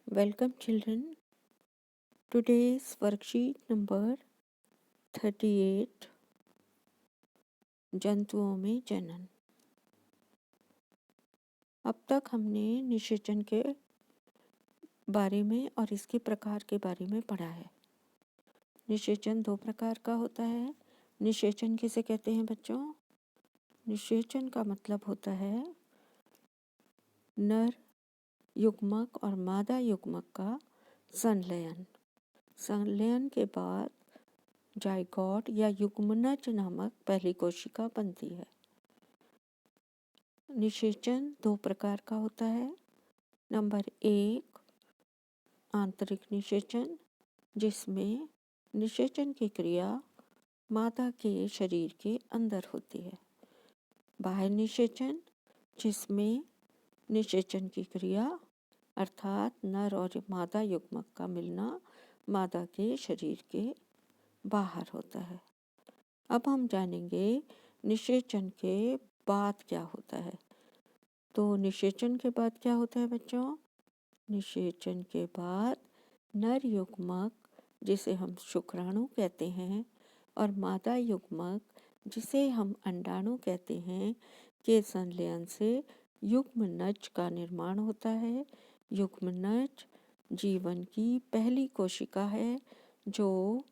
Welcome children. Today's worksheet number 38 जंतुओं में जनन। अब तक हमने निषेचन के बारे में और इसके प्रकार के बारे में पढ़ा है। निषेचन दो प्रकार का होता है। निषेचन किसे कहते हैं बच्चों? निषेचन का मतलब होता है नर युग्मक और मादा युग्मक का संलयन। संलयन के बाद जाइगोट या युग्मनज नामक पहली कोशिका बनती है। निषेचन दो प्रकार का होता है। नंबर 1 आंतरिक निषेचन, जिसमें निषेचन की क्रिया मादा के शरीर के अंदर होती है। बाह्य निषेचन, जिसमें निषेचन की क्रिया अर्थात नर और मादा युग्मक का मिलना मादा के शरीर के बाहर होता है। अब हम जानेंगे निषेचन के बाद क्या होता है। तो निषेचन के बाद क्या होता है बच्चों? निषेचन के बाद नर युग्मक, जिसे हम शुक्राणु कहते हैं, और मादा युग्मक, जिसे हम अंडाणु कहते हैं, के संलयन से युग्मनज का निर्माण होता है। युग्मनज जीवन की पहली कोशिका है जो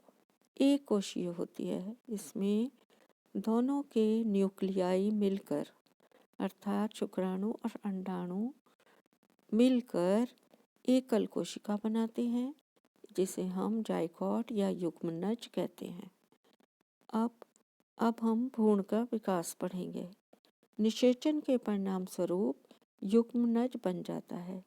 एक कोशीय होती है। इसमें दोनों के न्यूक्लियाई मिलकर अर्थात शुक्राणु और अंडाणु मिलकर एकल कोशिका बनाते हैं, जिसे हम जाइगोट या युग्मनज कहते हैं। अब हम भ्रूण का विकास पढ़ेंगे। निषेचन के परिणाम स्वरूप युग्मनज बन जाता है।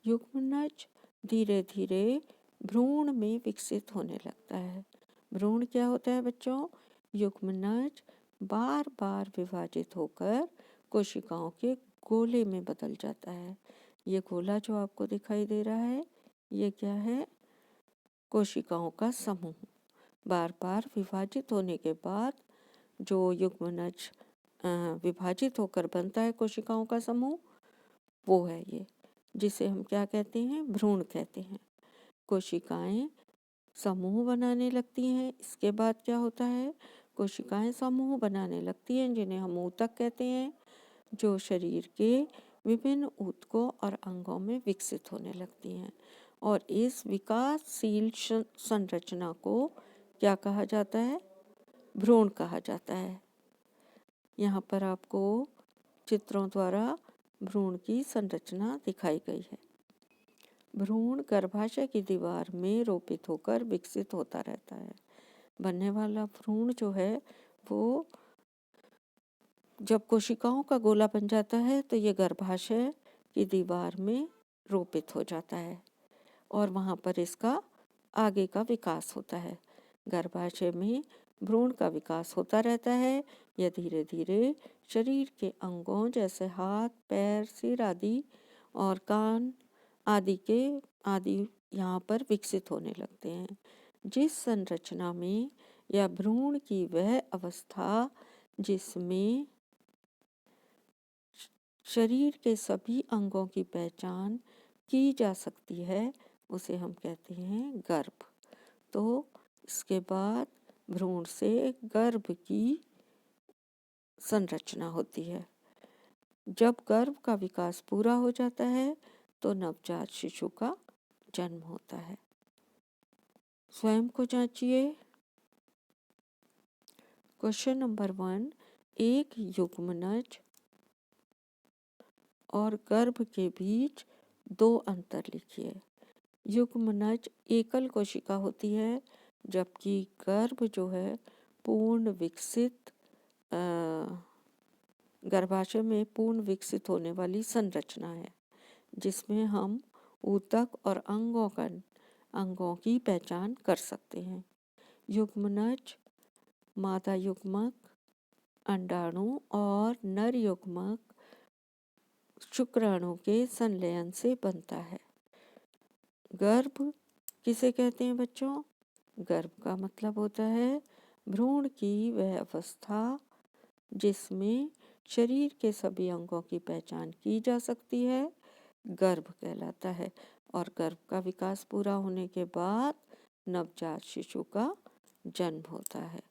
युग्मनज धीरे धीरे भ्रूण में विकसित होने लगता है। भ्रूण क्या होता है बच्चों? युग्मनज बार बार विभाजित होकर कोशिकाओं के गोले में बदल जाता है। ये गोला जो आपको दिखाई दे रहा है, ये क्या है? कोशिकाओं का समूह। बार बार विभाजित होने के बाद जो युग्मनज विभाजित होकर बनता है कोशिकाओं का समूह, वो है ये, जिसे हम क्या कहते हैं? भ्रूण कहते हैं। कोशिकाएं समूह बनाने लगती हैं। इसके बाद क्या होता है? कोशिकाएं समूह बनाने लगती हैं, जिन्हें हम ऊतक कहते हैं, जो शरीर के विभिन्न ऊतकों और अंगों में विकसित होने लगती हैं। और इस विकासशील संरचना को क्या कहा जाता है? भ्रूण कहा जाता है। यहाँ पर आपको चित्रों द्वारा भ्रूण की संरचना दिखाई गई है। भ्रूण गर्भाशय की दीवार में रोपित होकर विकसित होता रहता है। बनने वाला भ्रूण जो है वो जब कोशिकाओं का गोला बन जाता है तो ये गर्भाशय की दीवार में रोपित हो जाता है और वहाँ पर इसका आगे का विकास होता है। गर्भाशय में भ्रूण का विकास होता रहता है। यह धीरे धीरे शरीर के अंगों जैसे हाथ, पैर, सिर आदि और कान आदि यहाँ पर विकसित होने लगते हैं। जिस संरचना में या भ्रूण की वह अवस्था जिसमें शरीर के सभी अंगों की पहचान की जा सकती है, उसे हम कहते हैं गर्भ। तो इसके बाद भ्रूण से गर्भ की संरचना होती है। जब गर्भ का विकास पूरा हो जाता है तो नवजात शिशु का जन्म होता है। स्वयं को जांचिए। क्वेश्चन नंबर 1, एक युग्मनज और गर्भ के बीच 2 अंतर लिखिए। युग्मनज एकल कोशिका होती है, जबकि गर्भ जो है पूर्ण विकसित गर्भाशय में पूर्ण विकसित होने वाली संरचना है, जिसमें हम ऊतक और अंगों की पहचान कर सकते हैं। युग्मनज मादा युग्मक, अंडाणु और नर युग्मक शुक्राणु के संलयन से बनता है। गर्भ किसे कहते हैं बच्चों? गर्भ का मतलब होता है भ्रूण की वह अवस्था जिसमें शरीर के सभी अंगों की पहचान की जा सकती है, गर्भ कहलाता है। और गर्भ का विकास पूरा होने के बाद नवजात शिशु का जन्म होता है।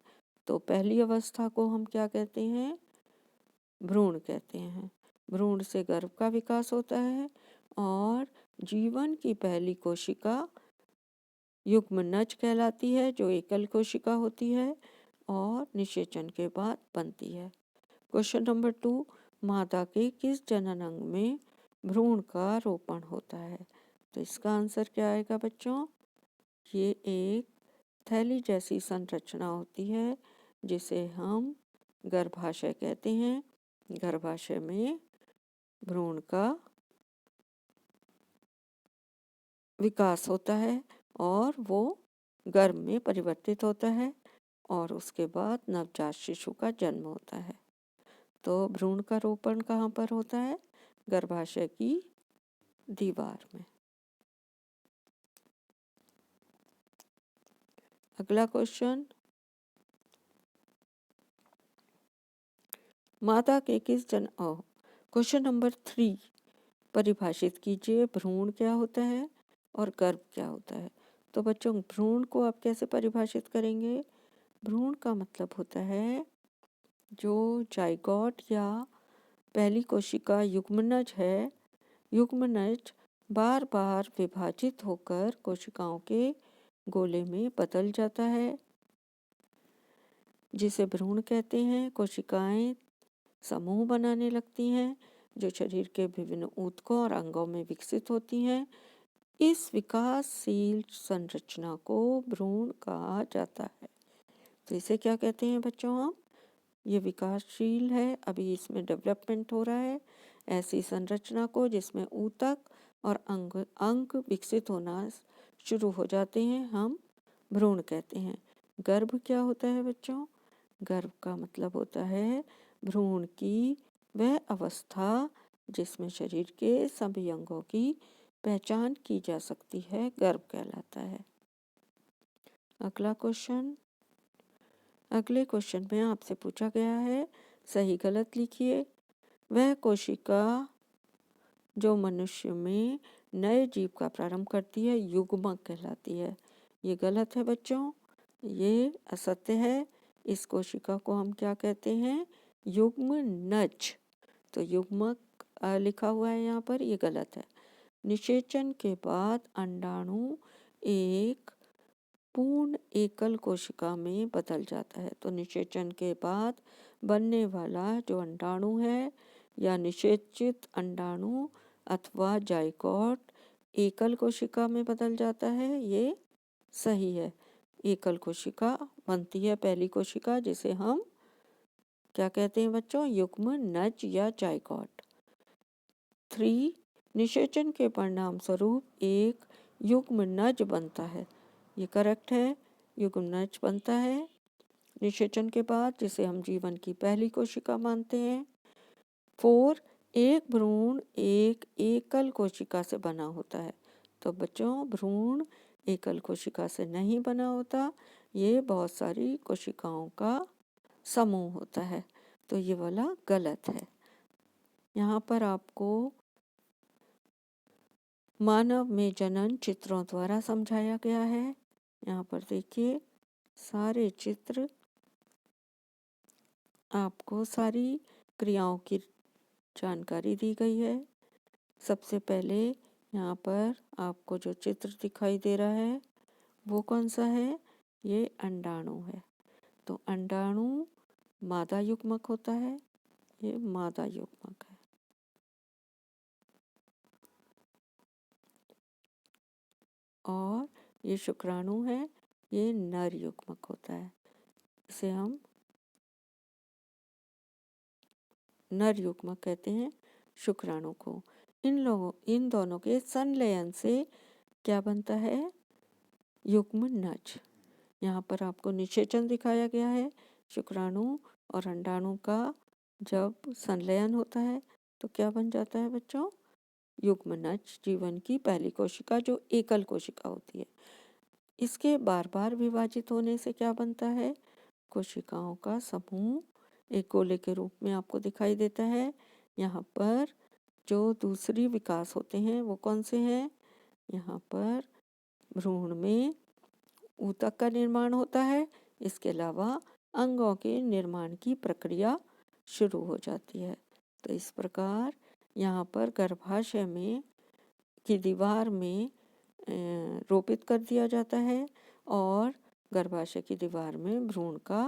तो पहली अवस्था को हम क्या कहते हैं? भ्रूण कहते हैं। भ्रूण से गर्भ का विकास होता है और जीवन की पहली कोशिका युग्मनज कहलाती है, जो एकल कोशिका होती है और निषेचन के बाद बनती है। क्वेश्चन नंबर 2, मादा के किस जनन अंग में भ्रूण का रोपण होता है? तो इसका आंसर क्या आएगा बच्चों? ये एक थैली जैसी संरचना होती है जिसे हम गर्भाशय कहते हैं। गर्भाशय में भ्रूण का विकास होता है और वो गर्भ में परिवर्तित होता है और उसके बाद नवजात शिशु का जन्म होता है। तो भ्रूण का रोपण कहाँ पर होता है? गर्भाशय की दीवार में। अगला क्वेश्चन, मादा के किस क्वेश्चन नंबर 3, परिभाषित कीजिए भ्रूण क्या होता है और गर्भ क्या होता है? तो बच्चों, भ्रूण को आप कैसे परिभाषित करेंगे? भ्रूण का मतलब होता है जो जाइगोट या पहली कोशिका युग्मनज है। युग्मनज बार बार विभाजित होकर कोशिकाओं के गोले में बदल जाता है, जिसे भ्रूण कहते हैं। कोशिकाएं समूह बनाने लगती हैं जो शरीर के विभिन्न ऊतकों और अंगों में विकसित होती हैं। इस विकासशील संरचना को भ्रूण कहा जाता है। तो इसे क्या कहते हैं बच्चों हम? ये विकासशील है, अभी इसमें डेवलपमेंट हो रहा है। ऐसी संरचना को जिसमें ऊतक और अंग विकसित होना शुरू हो जाते हैं, हम भ्रूण कहते हैं। गर्भ क्या होता है बच्चों? गर्भ का मतलब होता है भ्रूण की वह अवस्था जिसमें शरीर के सभी अंगों की पहचान की जा सकती है, गर्भ कहलाता है। अगला क्वेश्चन, अगले क्वेश्चन में आपसे पूछा गया है, सही गलत लिखिए। वह कोशिका जो मनुष्य में नए जीव का प्रारंभ करती है युग्मक कहलाती है। ये गलत है बच्चों, ये असत्य है। इस कोशिका को हम क्या कहते हैं? युग्मनज। तो युग्मक लिखा हुआ है यहाँ पर, ये गलत है। निषेचन के बाद अंडाणु एक पूर्ण एकल कोशिका में बदल जाता है। तो निषेचन के बाद बनने वाला जो अंडाणु है या निषेचित अंडाणु अथवा जाइगोट एकल कोशिका में बदल जाता है, ये सही है। एकल कोशिका बनती है पहली कोशिका, जिसे हम क्या कहते हैं बच्चों? युग्मनज या जाइगोट। 3, निषेचन के परिणाम स्वरूप एक युग्मनज बनता है। ये करेक्ट है, युग्मनज बनता है निषेचन के बाद, जिसे हम जीवन की पहली कोशिका मानते हैं। 4, एक भ्रूण एक एकल कोशिका से बना होता है। तो बच्चों, भ्रूण एकल कोशिका से नहीं बना होता, ये बहुत सारी कोशिकाओं का समूह होता है। तो ये वाला गलत है। यहाँ पर आपको मानव में जनन चित्रों द्वारा समझाया गया है। यहाँ पर देखिए, सारे चित्र आपको सारी क्रियाओं की जानकारी दी गई है। सबसे पहले यहाँ पर आपको जो चित्र दिखाई दे रहा है वो कौन सा है? ये अंडाणु है। तो अंडाणु मादा युग्मक होता है, ये मादा युग्मक है। और ये शुक्राणु है, ये नर युग्मक होता है। इसे हम नर युग्मक कहते हैं शुक्राणु को। इन दोनों के संलयन से क्या बनता है? युग्मनज। यहाँ पर आपको निषेचन दिखाया गया है। शुक्राणु और अंडाणु का जब संलयन होता है तो क्या बन जाता है बच्चों? युग्मनज, जीवन की पहली कोशिका जो एकल कोशिका होती है। इसके बार बार विभाजित होने से क्या बनता है? कोशिकाओं का समूह एक गोले के रूप में आपको दिखाई देता है। यहाँ पर जो दूसरी विकास होते हैं वो कौन से हैं? यहाँ पर भ्रूण में ऊतक का निर्माण होता है। इसके अलावा अंगों के निर्माण की प्रक्रिया शुरू हो जाती है। तो इस प्रकार यहाँ पर गर्भाशय में की दीवार में रोपित कर दिया जाता है और गर्भाशय की दीवार में भ्रूण का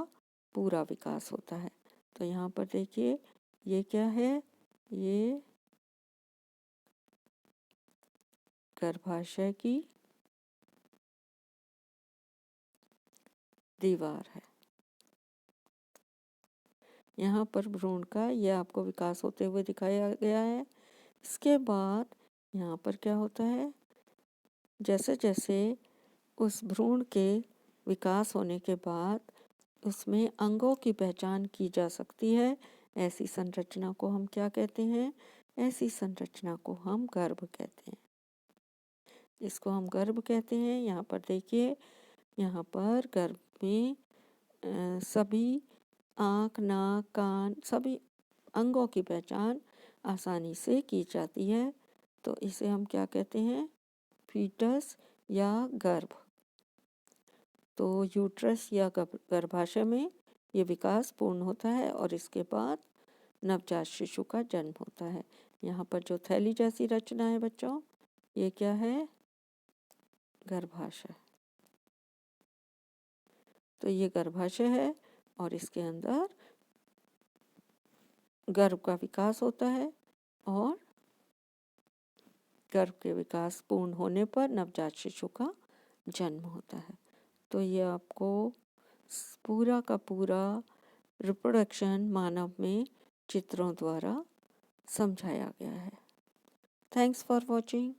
पूरा विकास होता है। तो यहाँ पर देखिए ये क्या है, ये गर्भाशय की दीवार है। यहाँ पर भ्रूण का यह आपको विकास होते हुए दिखाया गया है। इसके बाद यहाँ पर क्या होता है, जैसे जैसे उस भ्रूण के विकास होने के बाद उसमें अंगों की पहचान की जा सकती है। ऐसी संरचना को हम क्या कहते हैं, ऐसी संरचना को हम गर्भ कहते हैं। इसको हम गर्भ कहते हैं। यहाँ पर देखिए, यहाँ पर गर्भ में सभी आँख, नाक, कान, सभी अंगों की पहचान आसानी से की जाती है। तो इसे हम क्या कहते हैं, फीटस या गर्भ। तो यूट्रस या गर्भाशय में ये विकास पूर्ण होता है और इसके बाद नवजात शिशु का जन्म होता है। यहाँ पर जो थैली जैसी रचना है बच्चों, ये क्या है, गर्भाशय। तो ये गर्भाशय है और इसके अंदर गर्भ का विकास होता है और गर्भ के विकास पूर्ण होने पर नवजात शिशु का जन्म होता है। तो ये आपको पूरा का पूरा रिप्रोडक्शन मानव में चित्रों द्वारा समझाया गया है। Thanks for watching.